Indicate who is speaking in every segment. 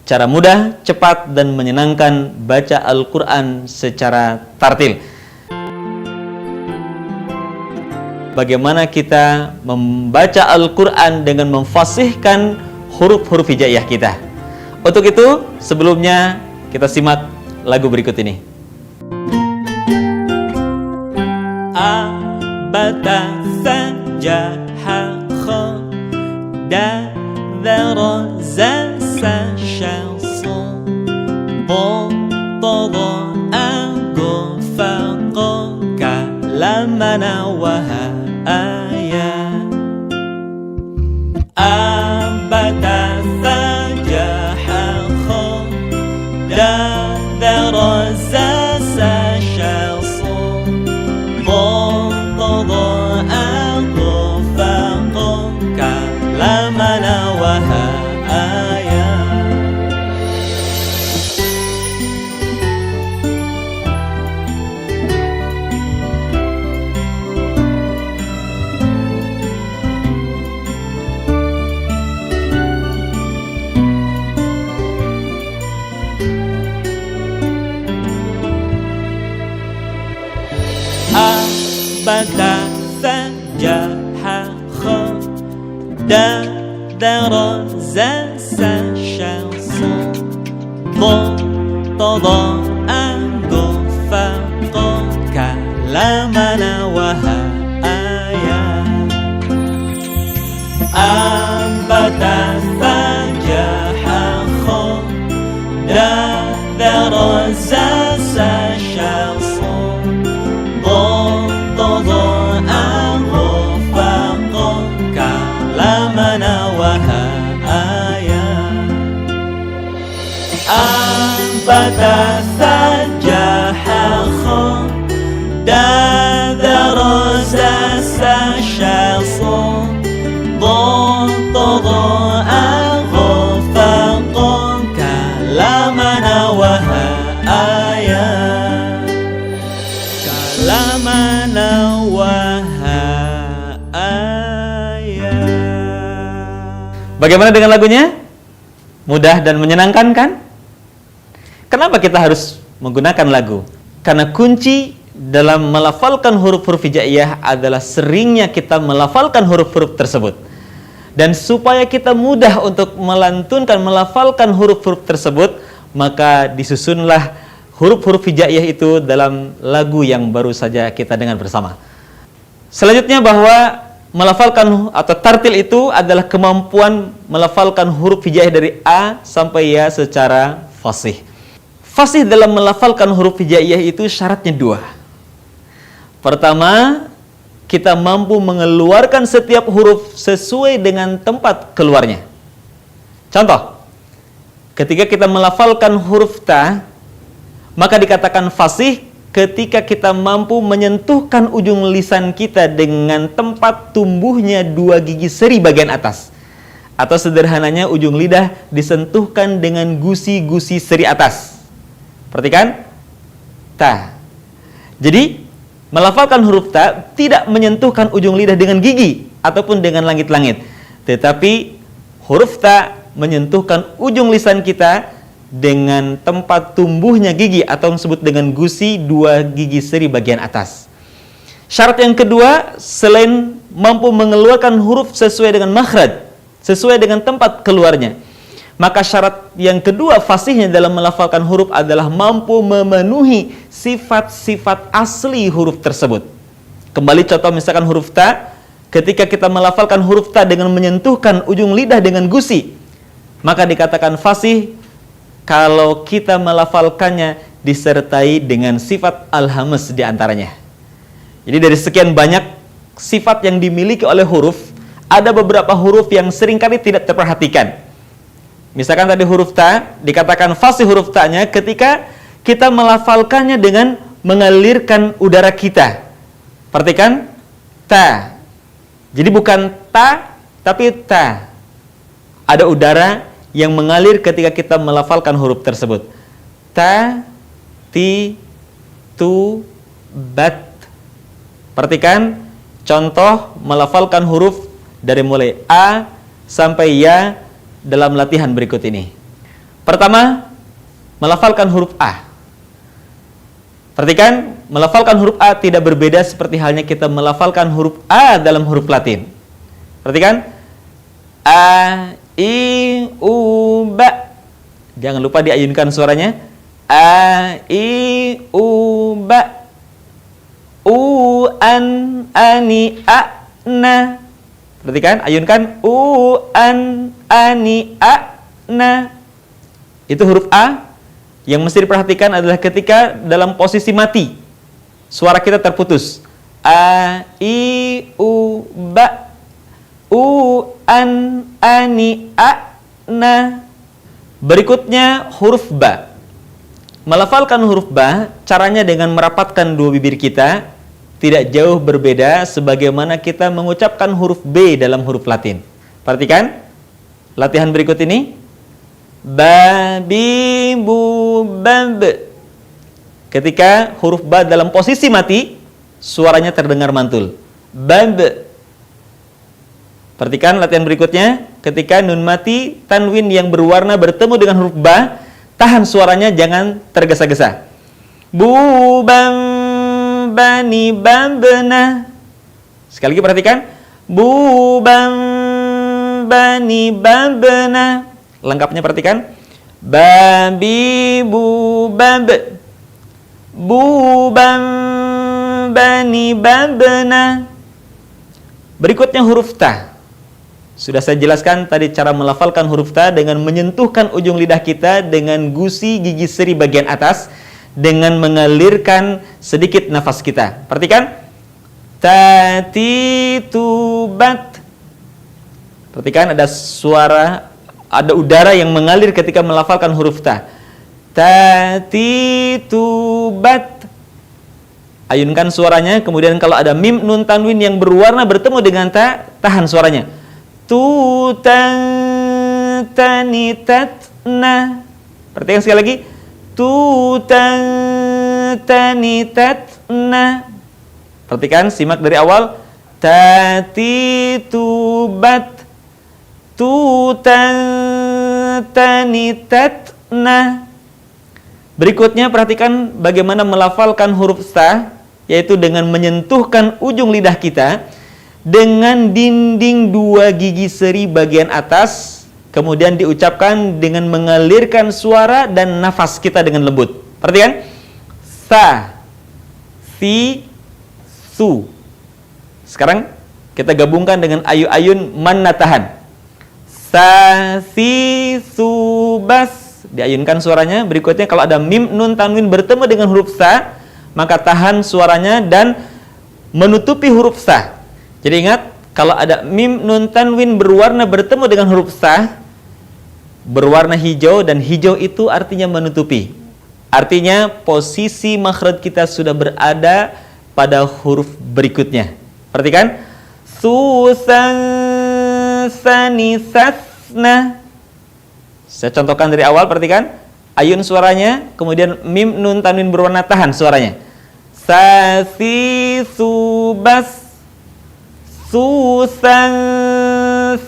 Speaker 1: cara mudah, cepat, dan menyenangkan baca Al-Quran secara tartil. Bagaimana kita membaca Al-Quran dengan memfasihkan huruf-huruf hijaiyah kita. Untuk itu, sebelumnya kita simak lagu berikut ini. A, bata, sa, ja, ha, kha, da, da, ra, za, sa, sha, so, do, do, do, a, go, fa, go, ka, la, ma, na, wa, ha, a, ya. A, bata, sa, ja, ha, kha, da, da, ra, za, sa, sha, so, do, do, do, a, go, fa, go, ka, la, ma, na, wa, ha, a, ya. A, bata, sa, ja, ha, kha, da, da, ra, za, sa, sha, so, do, do, do, a, go, fa, go, ka, la, ma, na, wa, ha, a, ya. A, bata, sa, ja, ha, kha, da, da, ra, za, sa, sha, so, do, do, do, a, go, fa, go, ka, la, ma, na, wa, ha, a, ya. A, bata, sa, ja, ha, kha, da, da, ra, za, sa, sha, so, do, do, do, a, go, fa, go, ka, la, ma, na, wa, ha, a, ya. Kalamana wahaya. Bagaimana dengan lagunya? Mudah dan menyenangkan kan? Kenapa kita harus menggunakan lagu? Karena kunci dalam melafalkan huruf-huruf hijaiyah adalah seringnya kita melafalkan huruf-huruf tersebut. Dan supaya kita mudah untuk melantunkan, melafalkan huruf-huruf tersebut, maka disusunlah huruf-huruf hijaiyah itu dalam lagu yang baru saja kita dengar bersama. Selanjutnya bahwa melafalkan atau tartil itu adalah kemampuan melafalkan huruf hijaiyah dari A sampai Ya secara fasih. Fasih dalam melafalkan huruf hijaiyah itu syaratnya dua. Pertama, kita mampu mengeluarkan setiap huruf sesuai dengan tempat keluarnya. Contoh, ketika kita melafalkan huruf ta, maka dikatakan fasih ketika kita mampu menyentuhkan ujung lisan kita dengan tempat tumbuhnya dua gigi seri bagian atas. Atau sederhananya ujung lidah disentuhkan dengan gusi-gusi seri atas. Perhatikan, ta. Jadi, melafalkan huruf ta tidak menyentuhkan ujung lidah dengan gigi ataupun dengan langit-langit. Tetapi, huruf ta menyentuhkan ujung lisan kita dengan tempat tumbuhnya gigi atau disebut dengan gusi dua gigi seri bagian atas. Syarat yang kedua, selain mampu mengeluarkan huruf sesuai dengan makhraj, sesuai dengan tempat keluarnya, maka syarat yang kedua fasihnya dalam melafalkan huruf adalah mampu memenuhi sifat-sifat asli huruf tersebut. Kembali contoh misalkan huruf ta, ketika kita melafalkan huruf ta dengan menyentuhkan ujung lidah dengan gusi, maka dikatakan fasih kalau kita melafalkannya disertai dengan sifat al-hamz di antaranya. Jadi dari sekian banyak sifat yang dimiliki oleh huruf, ada beberapa huruf yang seringkali tidak terperhatikan. Misalkan tadi huruf ta, dikatakan fasih huruf ta-nya ketika kita melafalkannya dengan mengalirkan udara kita. Perhatikan, ta. Jadi bukan ta, tapi ta. Ada udara yang mengalir ketika kita melafalkan huruf tersebut. Ta, ti, tu, bat. Perhatikan contoh melafalkan huruf dari mulai A sampai Ya dalam latihan berikut ini. Pertama, melafalkan huruf A. Perhatikan, melafalkan huruf A tidak berbeda seperti halnya kita melafalkan huruf A dalam huruf Latin. Perhatikan, A, I, U, Ba. Jangan lupa diayunkan suaranya. A, I, U, Ba. U, An, Ani, A, Na. Perhatikan, ayunkan. U, An, Ani, A, Na. Itu huruf A. Yang mesti diperhatikan adalah ketika dalam posisi mati, suara kita terputus. A, I, U, Ba. U, An, Ani, A, Na. Berikutnya huruf Ba. Melafalkan huruf Ba, caranya dengan merapatkan dua bibir kita, tidak jauh berbeda sebagaimana kita mengucapkan huruf B dalam huruf Latin. Perhatikan, latihan berikut ini. Ba, bi, bu, bab. Ketika huruf Ba dalam posisi mati, suaranya terdengar mantul. Bab. Perhatikan latihan berikutnya. Ketika nun mati, tanwin yang berwarna bertemu dengan huruf Ba, tahan suaranya, jangan tergesa-gesa. Bu, bam, bani, bambena. Sekali lagi perhatikan. Bu, bam, bani, bambena. Lengkapnya perhatikan. Babi, bu, bab. Bu, bam, bani, bambena. Berikutnya huruf Ta. Sudah saya jelaskan tadi cara melafalkan huruf Ta dengan menyentuhkan ujung lidah kita dengan gusi gigi seri bagian atas, dengan mengalirkan sedikit nafas kita. Perhatikan. Tati, tu, bat. Perhatikan ada suara, ada udara yang mengalir ketika melafalkan huruf Ta. Tati, tu, bat. Ayunkan suaranya, kemudian kalau ada mim nun tanwin yang berwarna bertemu dengan ta, tahan suaranya. Tu, tan, tani, tat, na. Perhatikan sekali lagi. Tu, tan, tani, tat, na. Perhatikan, simak dari awal. Tati, tu, bat. Tu, tan, tani, tat, na. Berikutnya perhatikan bagaimana melafalkan huruf Ta, yaitu dengan menyentuhkan ujung lidah kita dengan dinding dua gigi seri bagian atas, kemudian diucapkan dengan mengalirkan suara dan nafas kita dengan lembut. Perhatikan. Sa, si, su. Sekarang kita gabungkan dengan ayu-ayun manna tahan. Sa, si, su, bas. Diayunkan suaranya. Berikutnya kalau ada mim nun tanwin bertemu dengan huruf Sa, maka tahan suaranya dan menutupi huruf Sa. Jadi ingat, kalau ada mim nun tanwin berwarna bertemu dengan huruf Sa, berwarna hijau, dan hijau itu artinya menutupi. Artinya posisi makhraj kita sudah berada pada huruf berikutnya. Perhatikan. Susan, sani, sasna. Saya contohkan dari awal, perhatikan. Ayun suaranya, kemudian mim nun tanwin berwarna tahan suaranya. Sa, si, su, bas. Susan,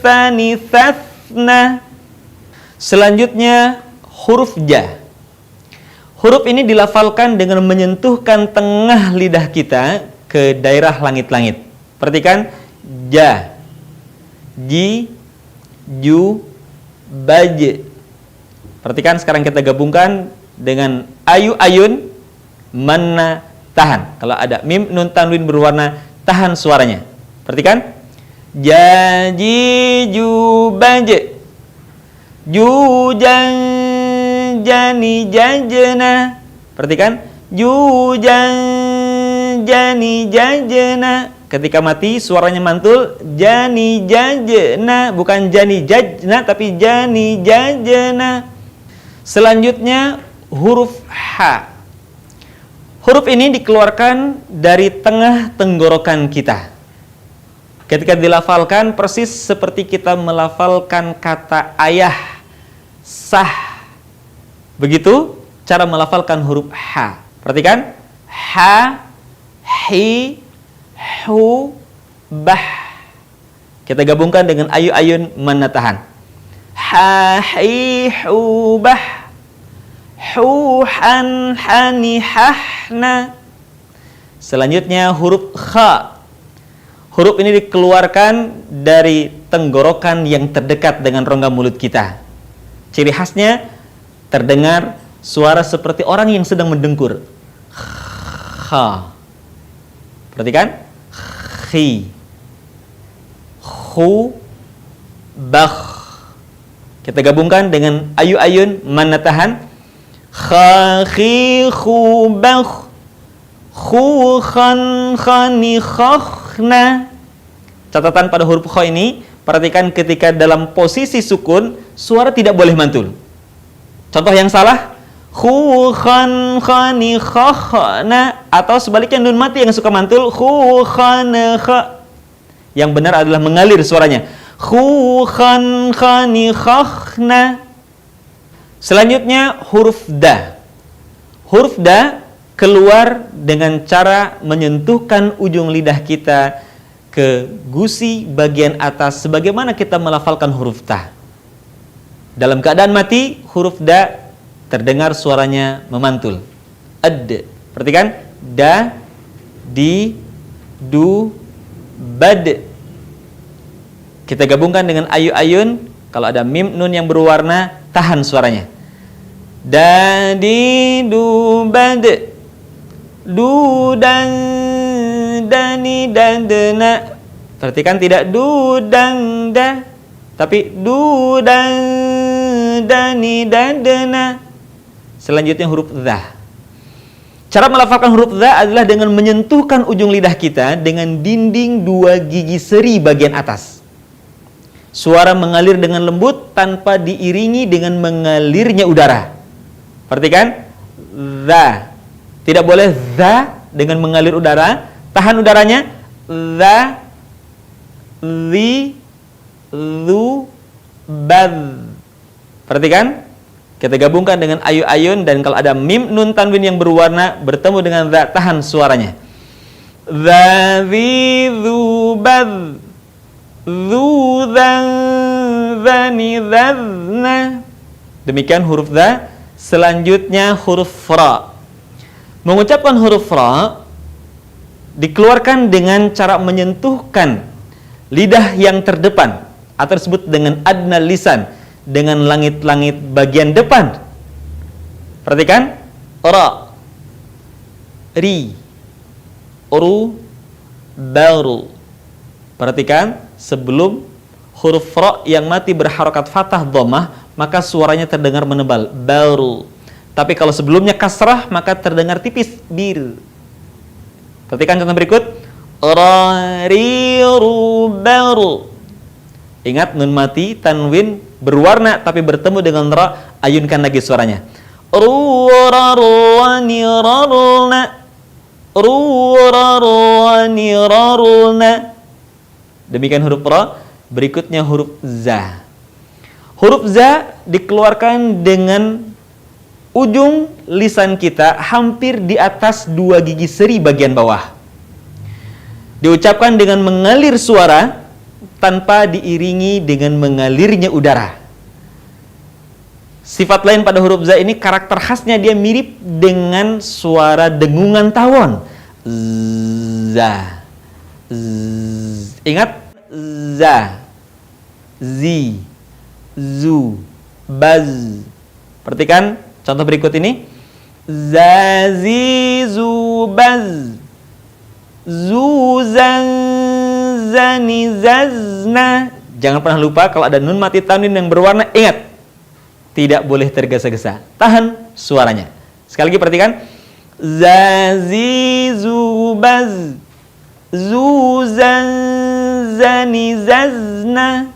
Speaker 1: sani, sasna. Selanjutnya huruf Ja. Huruf ini dilafalkan dengan menyentuhkan tengah lidah kita ke daerah langit-langit. Perhatikan. Ja, ji, ju, baj. Perhatikan, sekarang kita gabungkan dengan ayu-ayun manna tahan. Kalau ada mim nun tanwin berwarna, tahan suaranya. Perhatikan. Ja, ji, ju, baj. Ju, jan, jani, jajana. Perhatikan. Ju, jan, jani, jajana. Ketika mati suaranya mantul. Jani, jajana. Bukan jani, jajna, tapi jani, jajana. Selanjutnya huruf H. Huruf ini dikeluarkan dari tengah tenggorokan kita. Ketika dilafalkan persis seperti kita melafalkan kata ayah, sah. Begitu cara melafalkan huruf H. Perhatikan. Ha, hi, hu, bah. Kita gabungkan dengan ayu-ayun manna tahan. ha, hi, hu, bah, hu, han, hani, hahna. Selanjutnya huruf kha. Huruf ini dikeluarkan dari tenggorokan yang terdekat dengan rongga mulut kita. Ciri khasnya terdengar suara seperti orang yang sedang mendengkur. Kha. Perhatikan. Khi. Khu. Bakh. Kita gabungkan dengan ayu-ayun, mana tahan? Kha, khi, khu, bakh. Khu, khan, khani, khakhna. Catatan pada huruf kha ini, perhatikan ketika dalam posisi sukun, suara tidak boleh mantul. Contoh yang salah, khu, khan, khani, khakhna. Atau sebaliknya nun mati yang suka mantul, khu, khan, kha. Yang benar adalah mengalir suaranya. Khu, khan, khani, khakhna. Selanjutnya huruf da. Huruf da keluar dengan cara menyentuhkan ujung lidah kita ke gusi bagian atas sebagaimana kita melafalkan huruf ta. Dalam keadaan mati, huruf da terdengar suaranya memantul. Ad. Perhatikan, da, di, du, bad. Kita gabungkan dengan ayu-ayun. Kalau ada mim nun yang berwarna, tahan suaranya. Da, di, du, bad. Du, dan, dani, dan, dena. Perhatikan tidak du, dan, da. Tapi du, dan, dani, dan, dena. Selanjutnya huruf dha. Cara melafalkan huruf dha adalah dengan menyentuhkan ujung lidah kita dengan dinding dua gigi seri bagian atas. Suara mengalir dengan lembut tanpa diiringi dengan mengalirnya udara. Perhatikan, dha. Tidak boleh dha dengan mengalir udara. Tahan udaranya. Dha, dhi, dhu, bad. Perhatikan, kita gabungkan dengan ayu-ayun, dan kalau ada mim nun tanwin yang berwarna bertemu dengan dha, tahan suaranya. Dha, dhi, dhu, bad. Dhu, dhan, dhani, dhadna. Demikian huruf dha. Selanjutnya huruf ra. Mengucapkan huruf ra dikeluarkan dengan cara menyentuhkan lidah yang terdepan atau disebut dengan adna lisan, dengan langit-langit bagian depan. Perhatikan, ra, ri, ru, baru. Perhatikan, sebelum huruf ra yang mati berharokat fathah dhammah, maka suaranya terdengar menebal, baru. Tapi kalau sebelumnya kasrah, maka terdengar tipis, bir. Perhatikan contoh berikut. Ra, ri, ru, baru. Ingat, nun mati, tanwin berwarna tapi bertemu dengan ra, ayunkan lagi suaranya. Ru, ra, ru, ni, ra, na. Ru, ra, ru, ni, ra, na. Demikian huruf ra. Berikutnya huruf za. Huruf za dikeluarkan dengan ujung lisan kita hampir di atas dua gigi seri bagian bawah. Diucapkan dengan mengalir suara tanpa diiringi dengan mengalirnya udara. Sifat lain pada huruf za ini, karakter khasnya dia mirip dengan suara dengungan tawon. Za. Ingat, za, zi, zu, baz. Perhatikan contoh berikut ini. Za, zi, zu, baz. Zu, zan, zani, zazna. Jangan pernah lupa kalau ada nun mati tanwin yang berwarna, ingat, tidak boleh tergesa-gesa. Tahan suaranya. Sekali lagi perhatikan. Za, zi, zu, baz. Zu, zan, zani, zazna.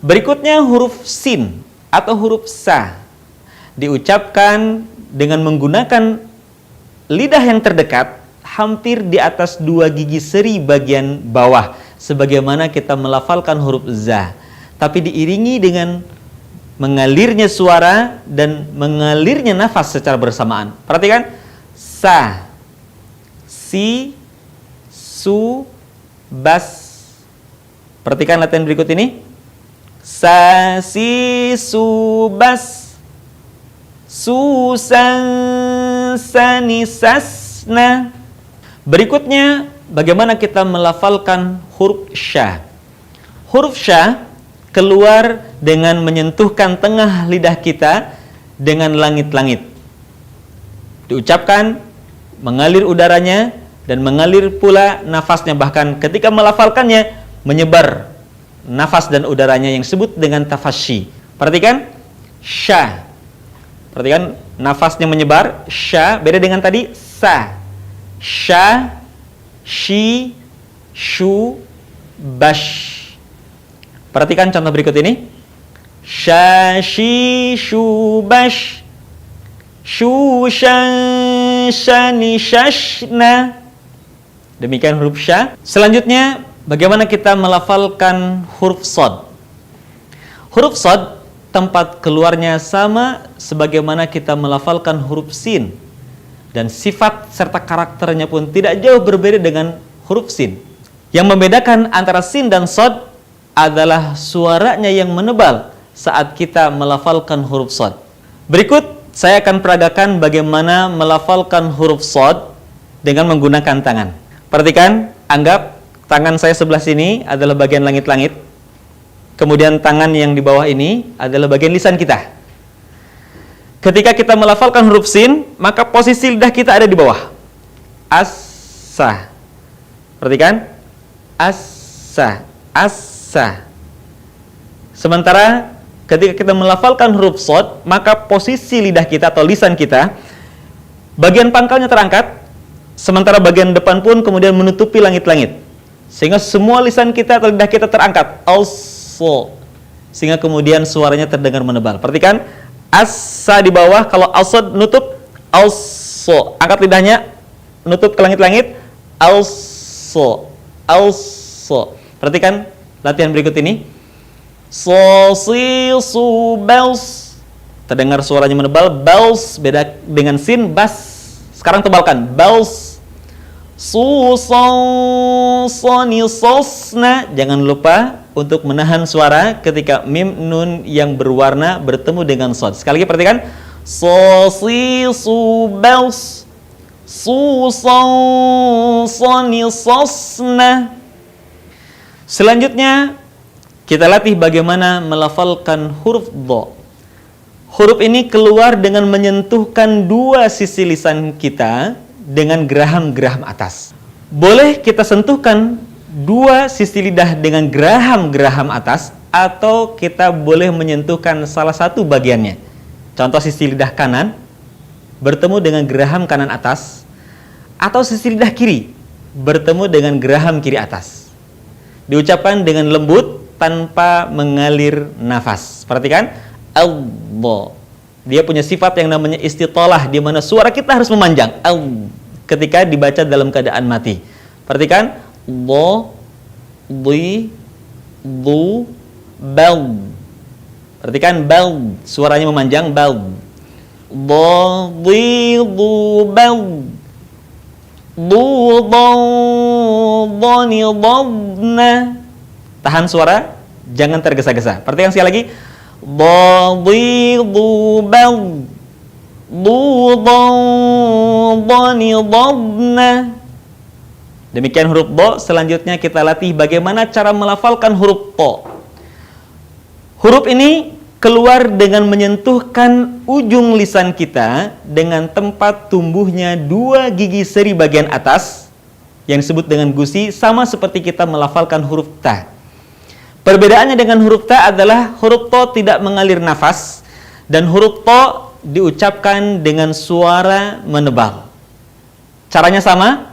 Speaker 1: Berikutnya huruf sin atau huruf sa. Diucapkan dengan menggunakan lidah yang terdekat hampir di atas dua gigi seri bagian bawah, sebagaimana kita melafalkan huruf za, tapi diiringi dengan mengalirnya suara dan mengalirnya nafas secara bersamaan. Perhatikan, sa, si, su, bas. Perhatikan latihan berikut ini. Sa, si, su, bas. Su, san, sani, sasna. Berikutnya, bagaimana kita melafalkan huruf sya. Huruf sya keluar dengan menyentuhkan tengah lidah kita dengan langit-langit. Diucapkan, mengalir udaranya, dan mengalir pula nafasnya. Bahkan ketika melafalkannya, menyebar nafas dan udaranya yang disebut dengan tafasyi. Perhatikan, sya. Perhatikan, nafasnya menyebar, sya, beda dengan tadi, sa. Sya, shi, shu, bash. Perhatikan contoh berikut ini. Sya, shi, shu, bash. Shu, shan, shani, shashna. Demikian huruf sya. Selanjutnya, bagaimana kita melafalkan huruf shad. Huruf shad, tempat keluarnya sama sebagaimana kita melafalkan huruf sin. Dan sifat serta karakternya pun tidak jauh berbeda dengan huruf sin. Yang membedakan antara sin dan shad adalah suaranya yang menebal saat kita melafalkan huruf shad. Berikut, saya akan peragakan bagaimana melafalkan huruf shad dengan menggunakan tangan. Perhatikan, anggap tangan saya sebelah sini adalah bagian langit-langit. Kemudian tangan yang di bawah ini adalah bagian lisan kita. Ketika kita melafalkan huruf sin, maka posisi lidah kita ada di bawah. Assa. Perhatikan. Assa. Assa. Sementara ketika kita melafalkan huruf shad, maka posisi lidah kita atau lisan kita, bagian pangkalnya terangkat, sementara bagian depan pun kemudian menutupi langit-langit. Sehingga semua lisan kita atau lidah kita terangkat. Also. Sehingga kemudian suaranya terdengar menebal. Perhatikan. Assa di bawah, kalau al-shad nutup. Also. Angkat lidahnya, nutup ke langit-langit. Also. Also. Perhatikan latihan berikut ini. So, si, su, bels. Terdengar suaranya menebal. Bels, beda dengan sin, bas. Sekarang tebalkan. Bels. Su, son, soni, sosna. Jangan lupa untuk menahan suara ketika mim, nun yang berwarna bertemu dengan shad. Sekali lagi perhatikan. So, si, su, bels. Su, son, soni, sosna. Selanjutnya, kita latih bagaimana melafalkan huruf dha. Huruf ini keluar dengan menyentuhkan dua sisi lisan kita dengan geraham-geraham atas. Boleh kita sentuhkan dua sisi lidah dengan geraham-geraham atas, atau kita boleh menyentuhkan salah satu bagiannya. Contoh, sisi lidah kanan bertemu dengan geraham kanan atas, atau sisi lidah kiri bertemu dengan geraham kiri atas. Diucapkan dengan lembut tanpa mengalir nafas. Perhatikan, Allah. Dia punya sifat yang namanya istitalah, di mana suara kita harus memanjang. Ketika dibaca dalam keadaan mati. Perhatikan, do, di, du, bal. Perhatikan, bal. Suaranya memanjang, bal. Do, di, du, bal. Du, do, doni, dobna. Tahan suara, jangan tergesa-gesa. Perhatikan sekali lagi. Do, di, du, bal. Du, do, doni, dobna. Demikian huruf do. Selanjutnya kita latih bagaimana cara melafalkan huruf to. Huruf ini keluar dengan menyentuhkan ujung lisan kita dengan tempat tumbuhnya dua gigi seri bagian atas yang disebut dengan gusi, sama seperti kita melafalkan huruf ta. Perbedaannya dengan huruf ta adalah huruf to tidak mengalir nafas dan huruf to diucapkan dengan suara menebal. Caranya sama.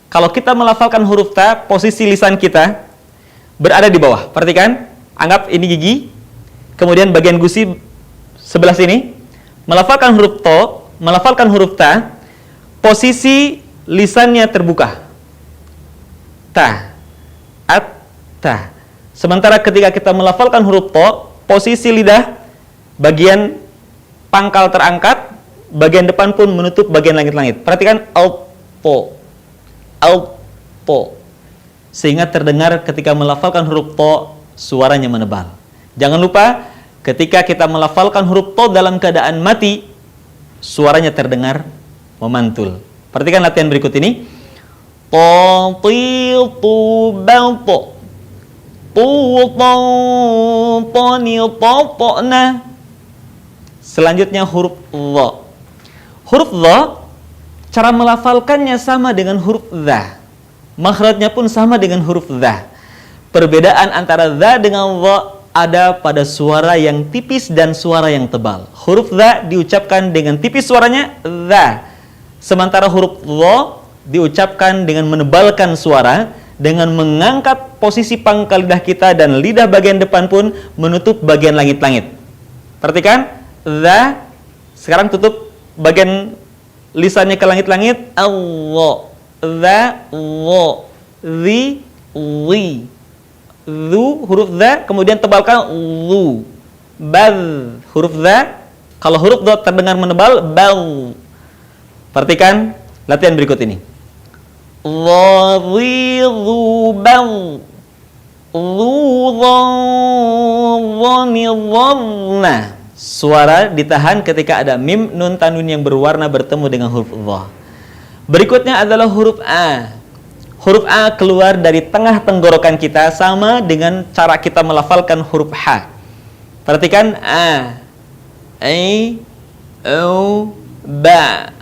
Speaker 1: Kalau kita melafalkan huruf ta, posisi lisan kita berada di bawah. Perhatikan, anggap ini gigi, kemudian bagian gusi sebelah sini. Melafalkan huruf to, melafalkan huruf ta, posisi lisannya terbuka. Ta, at, ta. Sementara ketika kita melafalkan huruf to, posisi lidah bagian pangkal terangkat, bagian depan pun menutup bagian langit-langit. Perhatikan, alto, alto. Sehingga terdengar ketika melafalkan huruf to, suaranya menebal. Jangan lupa ketika kita melafalkan huruf to dalam keadaan mati, suaranya terdengar memantul. Perhatikan latihan berikut ini. To, ti, tu, bel, to. Tu, to, ni, to, na. Selanjutnya huruf dha. Huruf dha, cara melafalkannya sama dengan huruf dha. Makhrajnya pun sama dengan huruf dha. Perbedaan antara dha dengan dha ada pada suara yang tipis dan suara yang tebal. Huruf dha diucapkan dengan tipis suaranya dha. Sementara huruf dha diucapkan dengan menebalkan suara, dengan mengangkat posisi pangkal lidah kita dan lidah bagian depan pun menutup bagian langit-langit. Perhatikan, dha, sekarang tutup bagian lisannya ke langit-langit. Allah, dha, wa, zi, wi. Zu, huruf dha, kemudian tebalkan zu. Bal, huruf dha, kalau huruf dha terdengar menebal, bal. Perhatikan latihan berikut ini. Dha, zi, zu, bal. Zu, dha, ni, dhanna. Suara ditahan ketika ada mim, nun, tanwin yang berwarna bertemu dengan huruf dha. Berikutnya adalah huruf a. Huruf a keluar dari tengah tenggorokan kita sama dengan cara kita melafalkan huruf h. Perhatikan a, o, ba.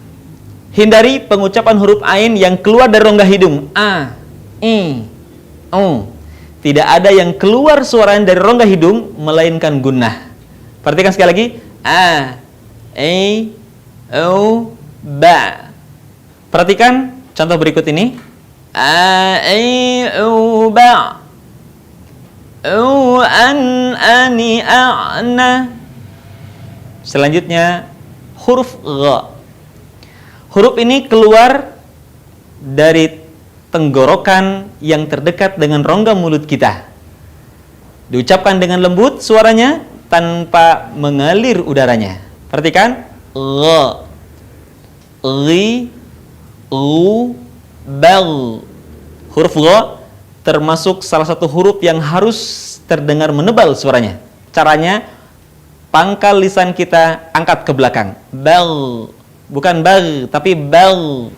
Speaker 1: Hindari pengucapan huruf ain yang keluar dari rongga hidung. A, i, o. Tidak ada yang keluar suara dari rongga hidung melainkan gunnah. Perhatikan sekali lagi. A, o, ba. Perhatikan contoh berikut ini. A, o, ba. O, an, ani, a'na. Selanjutnya huruf gha. Huruf ini keluar dari tenggorokan yang terdekat dengan rongga mulut kita. Diucapkan dengan lembut suaranya tanpa mengalir udaranya. Perhatikan. Gha, ri, ru, bal. Huruf gha termasuk salah satu huruf yang harus terdengar menebal suaranya. Caranya, pangkal lisan kita angkat ke belakang. Bal, bukan bal, tapi bal.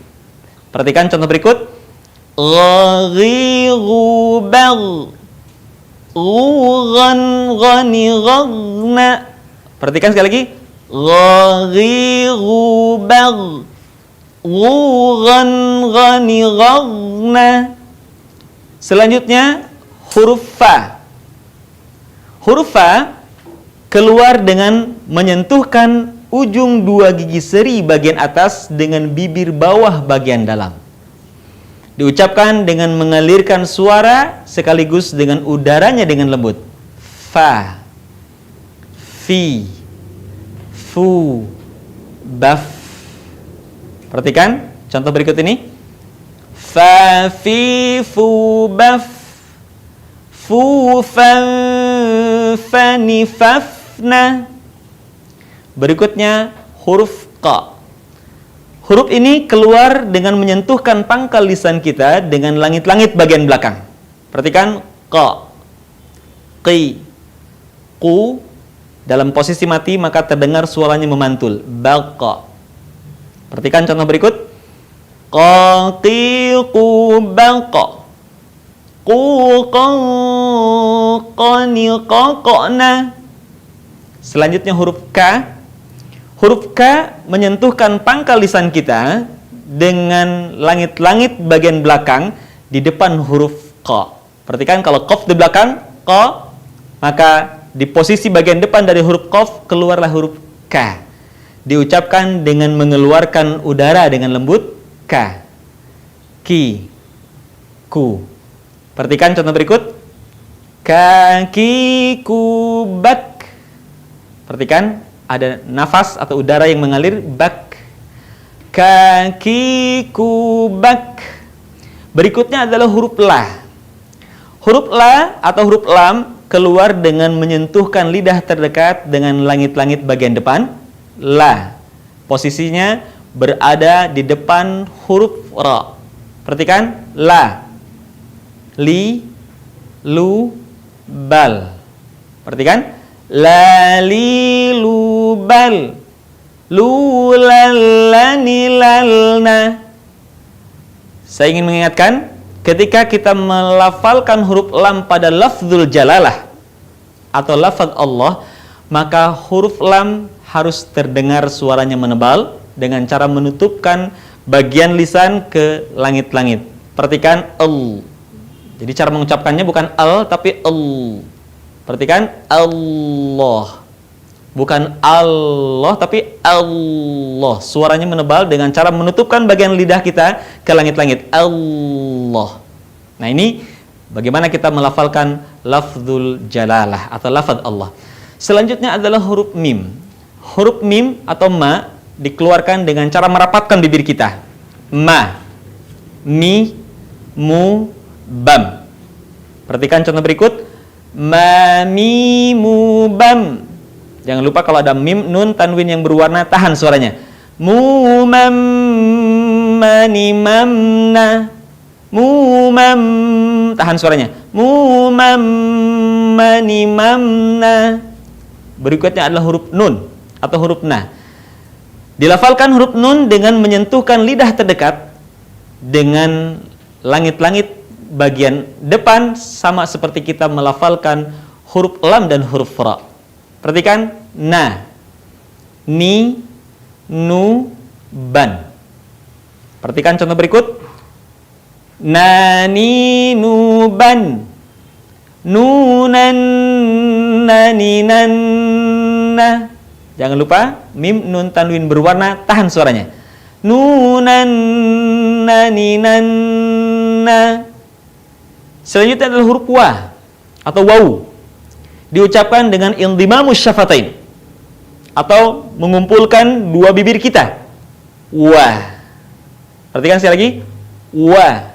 Speaker 1: Perhatikan contoh berikut. Ghagiru bal. Ghan, ghani, ghagna. Perhatikan sekali lagi. Ghagiru bal. Ghan, ghani, ghagna. Selanjutnya huruf fa. Huruf fa keluar dengan menyentuhkan ujung dua gigi seri bagian atas dengan bibir bawah bagian dalam. Diucapkan dengan mengalirkan suara sekaligus dengan udaranya dengan lembut. Fa, fi, fu, baf. Perhatikan contoh berikut ini. Fa, fi, fu, baf. Fu, fan, fani, fafna. Berikutnya huruf qa. Huruf ini keluar dengan menyentuhkan pangkal lisan kita dengan langit-langit bagian belakang. Perhatikan qa, qi, qu. Dalam posisi mati maka terdengar suaranya memantul. Baqa. Perhatikan contoh berikut. Qa, qi, qu, baqa. Qu, qa, qani, qaqna. Selanjutnya huruf ka. Huruf K menyentuhkan pangkal lisan kita dengan langit-langit bagian belakang di depan huruf Q. Perhatikan kalau Qaf di belakang, Q, maka di posisi bagian depan dari huruf Qaf keluarlah huruf K. Diucapkan dengan mengeluarkan udara dengan lembut. K, ki, ku. Perhatikan contoh berikut. Kaki, ku, bak. Perhatikan ada nafas atau udara yang mengalir. Bak, kaki, ku, bak. Berikutnya adalah huruf la. Huruf la atau huruf lam keluar dengan menyentuhkan lidah terdekat dengan langit-langit bagian depan. La, posisinya berada di depan huruf ra. Perhatikan la, li, lu, bal. Perhatikan. Lalilubal. Lulalanilalna. Saya ingin mengingatkan, ketika kita melafalkan huruf lam pada lafzul jalalah atau lafaz Allah, maka huruf lam harus terdengar suaranya menebal dengan cara menutupkan bagian lisan ke langit-langit. Perhatikan al. Jadi cara mengucapkannya bukan al tapi al. Perhatikan Allah. Bukan Allah tapi Allah. Suaranya menebal dengan cara menutupkan bagian lidah kita ke langit-langit. Allah. Nah, ini bagaimana kita melafalkan lafzul jalalah atau lafaz Allah. Selanjutnya adalah huruf mim. Huruf mim atau ma dikeluarkan dengan cara merapatkan bibir kita. Ma, mi, mu, bam. Perhatikan contoh berikut. Ma, mi, mu, bam. Jangan lupa kalau ada mim, nun, tanwin yang berwarna, tahan suaranya. Mu, mam, mani, mamna. Mu, mam, tahan suaranya. Mu, mam, mani, mamna. Berikutnya adalah huruf nun atau huruf na. Dilafalkan huruf nun dengan menyentuhkan lidah terdekat dengan langit-langit bagian depan, sama seperti kita melafalkan huruf lam dan huruf ra. Perhatikan. Na, ni, nu, ban. Perhatikan contoh berikut. Na, ni, nu, ban. Nunan, nani, nan, na. Jangan lupa mim, nun, tanwin berwarna, tahan suaranya. Nunan, nani, nan, na. Selanjutnya adalah huruf wa atau wawu. Diucapkan dengan indhimamus syafatain atau mengumpulkan dua bibir kita. Wa. Perhatikan sekali lagi. Wa,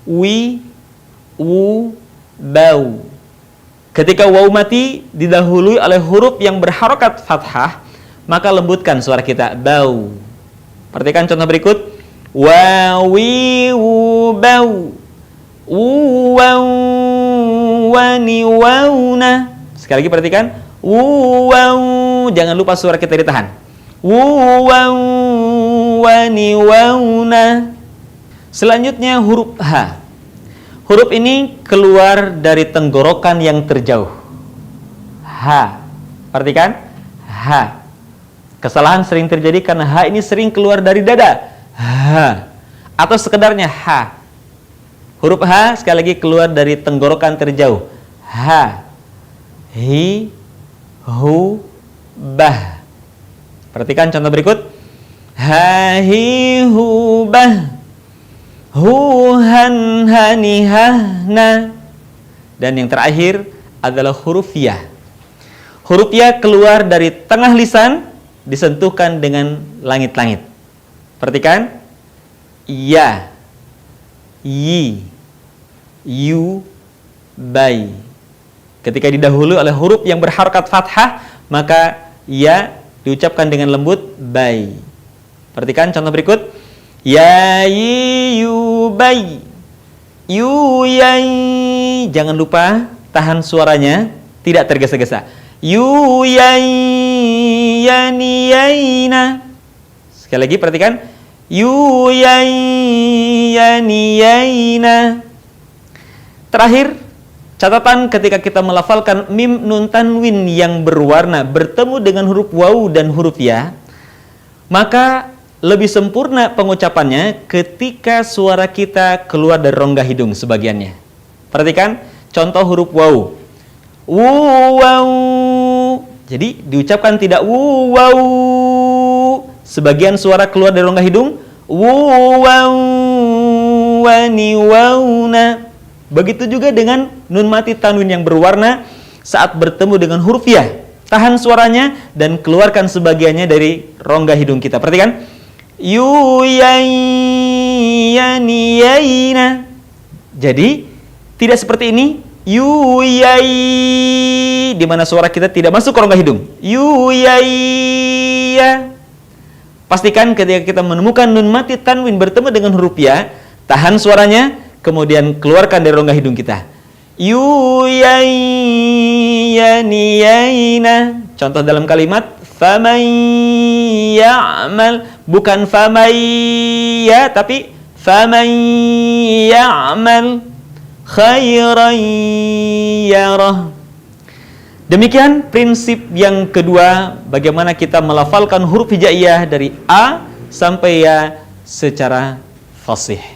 Speaker 1: wi, wu, bau. Ketika wawu mati didahului oleh huruf yang berharokat fathah, maka lembutkan suara kita. Bau. Perhatikan contoh berikut. Wa, wi, wu, bau. Waw, wani, wauna. Sekali lagi perhatikan. Waw, jangan lupa suara kita ditahan. Waw, wani, wauna. Selanjutnya huruf H. Huruf ini keluar dari tenggorokan yang terjauh. H. Perhatikan. H. Kesalahan sering terjadi karena H ini sering keluar dari dada. H. Atau sekedarnya H. Huruf H sekali lagi keluar dari tenggorokan terjauh. Ha, hi, hu, bah. Perhatikan contoh berikut. Ha, hi, hu, bah. Hu, han, hani, hana. Dan yang terakhir adalah huruf ya. Huruf ya keluar dari tengah lisan, disentuhkan dengan langit-langit. Perhatikan. Ya, yi, yu, bai. Ketika didahului oleh huruf yang berharokat fathah, maka ya diucapkan dengan lembut, bai. Perhatikan contoh berikut. Ya, yi, yu, bai. Yu, yai. Jangan lupa tahan suaranya, tidak tergesa-gesa. Yu, yai, yani, yaina. Sekali lagi perhatikan. Yu, yai, yani, yaina. Terakhir, catatan ketika kita melafalkan mim, nun, tanwin yang berwarna bertemu dengan huruf wawu dan huruf ya, maka lebih sempurna pengucapannya ketika suara kita keluar dari rongga hidung sebagiannya. Perhatikan contoh huruf wawu. Wu, wawu. Jadi diucapkan tidak wu, wawu. Sebagian suara keluar dari rongga hidung. Wu, wawu, wani, wauna. Begitu juga dengan nun mati tanwin yang berwarna saat bertemu dengan huruf ya. Tahan suaranya dan keluarkan sebagiannya dari rongga hidung kita. Perhatikan. Yu, yai, yani, yaina. Jadi tidak seperti ini. Yu, yai, di mana suara kita tidak masuk ke rongga hidung. Yu, yai, ya. Pastikan ketika kita menemukan nun mati tanwin bertemu dengan huruf ya, tahan suaranya, kemudian keluarkan dari rongga hidung kita. Yu, yai, yaniyayna. Contoh dalam kalimat faman ya'mal, bukan faman ya, tapi faman ya'mal khairan yarah. Demikian prinsip yang kedua, bagaimana kita melafalkan huruf hijaiyah dari A sampai Ya secara fasih.